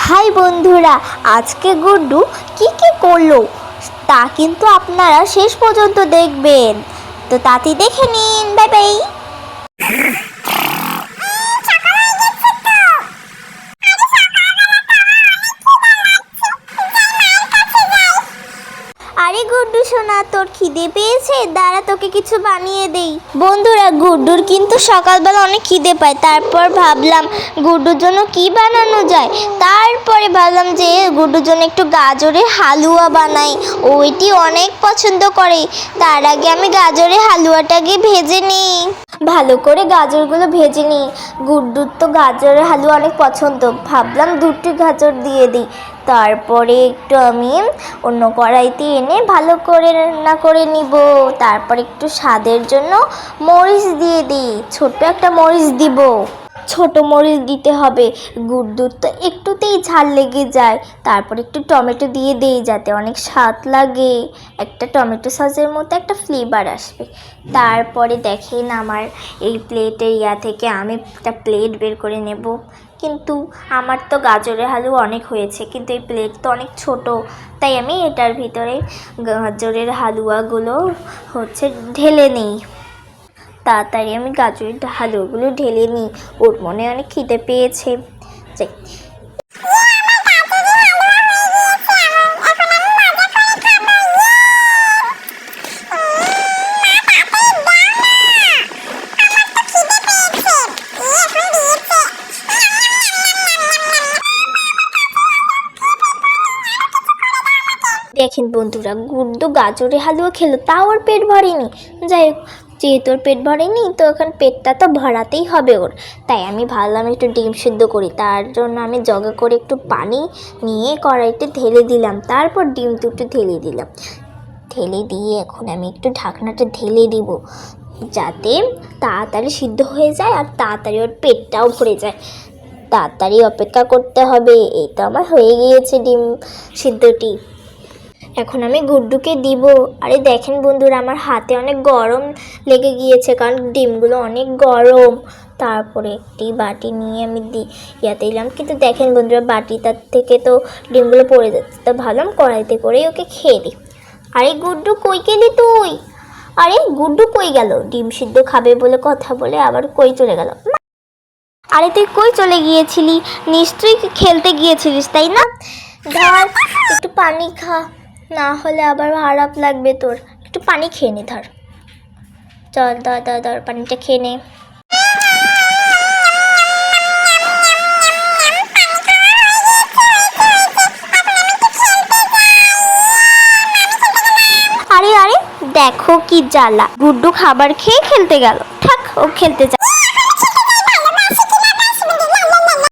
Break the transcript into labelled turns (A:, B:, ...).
A: High বন্ধুরা, আজকে গুড্ডু কি করলো তা কিন্তু আপনারা শেষ পর্যন্ত দেখবেন। তো তাতে দেখে নিন। Bye bye. আরে গুড্ডু সোনা, তোর খিদে পেয়েছে? দাঁড়া, তোকে কিছু বানিয়ে দেই। বন্ধুরা, গুড্ডুর কিন্তু সকালবেলা অনেক খিদে পায়। তারপর ভাবলাম গুড্ডুর জন্য কি বানানো যায়। তারপরে ভাবলাম যে গুড্ডুর জন্য একটু গাজরের হালুয়া বানাই, ওইটি অনেক পছন্দ করে। তার আগে আমি গাজরের হালুয়াটাকে ভেজে নিই। ভালো করে গাজরগুলো ভেজে নিই। গুড্ডুর তো গাজরের হালুয়া অনেক পছন্দ, ভাবলাম দুটি গাজর দিয়ে দিই। তারপরে একটু আমি অন্য কড়াইতে এনে ভালো করে রান্না করে নিব। তারপর একটু স্বাদের জন্য মরিচ দিয়ে দিই, ছোট্ট একটা মরিচ দিব। ছোট মরিচ দিতে হবে, গুড্ডুর তো একটুতেই ঝাল লেগে যায়। তারপর একটু টমেটো দিয়ে দিই যাতে অনেক স্বাদ লাগে, একটা টমেটো সসের মতো একটা ফ্লেভার আসবে। তারপরে দেখেন আমার এই প্লেটের থেকে আমি একটা প্লেট বের করে নেব। কিন্তু আমার তো গাজরের হালুয়া অনেক হয়েছে, কিন্তু এই প্লেট তো অনেক ছোট, তাই আমি এটার ভিতরে গাজরের হালুয়াগুলো ঢেলে নিই। তাড়াতাড়ি আমি গাজরের হালুয়াগুলো ঢেলে নিই, ওর মনে অনেক খিদে পেয়েছে। দেখেন বন্ধুরা, গুড্ডু গাজরের হালুয়া খেলো, তাও ওর পেট ভরেনি। যাই হোক, যেহেতু ওর পেট ভরেনি তো এখন পেটটা তো ভরাতেই হবে ওর। তাই আমি ভাবলাম একটু ডিম সিদ্ধ করি। তার জন্য আমি জগে করে একটু পানি নিয়ে কড়াইতে ঢেলে দিলাম। তারপর ডিম দুটো ঢেলে দিলাম। ঢেলে দিয়ে এখন আমি একটু ঢাকনাটা ঢেলে দিব, যাতে তাড়াতাড়ি সিদ্ধ হয়ে যায় আর তাড়াতাড়ি ওর পেটটাও ভরে যায়। তাড়াতাড়ি অপেক্ষা করতে হবে। এই তো আমার হয়ে গিয়েছে ডিম সিদ্ধটি। এখন আমি গুড্ডুকে দিব। আরে দেখেন বন্ধুরা, আমার হাতে অনেক গরম লেগে গিয়েছে, কারণ ডিমগুলো অনেক গরম। তারপরে একটি বাটি নিয়ে আমি দিলাম, কিন্তু দেখেন বন্ধুরা, বাটিটার থেকে তো ডিমগুলো পড়ে যাচ্ছে। তো ভাবলাম কড়াইতে করেই ওকে খেয়ে দিই। আরে গুড্ডু, কই গেলি তুই? আরে গুড্ডু কই গেল? ডিম সিদ্ধ খাবে বলে কথা বলে আবার কই চলে গেল? আরে তুই কই চলে গিয়েছিলি? নিশ্চয়ই খেলতে গিয়েছিলিস, তাই না? ধর একটু পানি খা, না হলে আবার খারাপ লাগবে তোর। একটু পানি খেয়ে নে, ধর। চল, ধর পানিটা খেয়ে নে। আরে দেখো কি জ্বালা, গুড্ডু খাবার খেয়ে খেলতে গেল। থাক, ও খেলতে